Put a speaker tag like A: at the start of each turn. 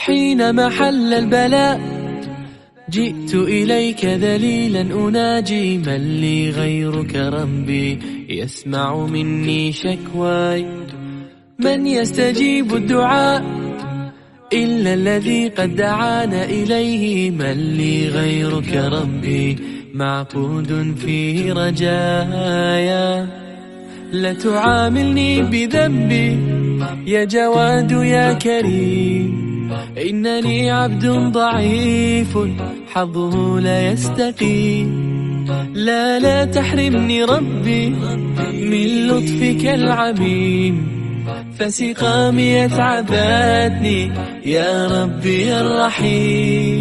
A: حين محل البلاء جئت إليك ذليلا أناجي، من لي غيرك ربي يسمع مني شكواي؟ من يستجيب الدعاء إلا الذي قد دعانا إليه؟ من لي غيرك ربي معقود فيه رجايا؟ لا تعاملني بذنبي يا جواد يا كريم، إنني عبد ضعيف حظه لا يستقيم. لا تحرمني ربي من لطفك العميم، فسقامي أتعبتني يا ربي الرحيم.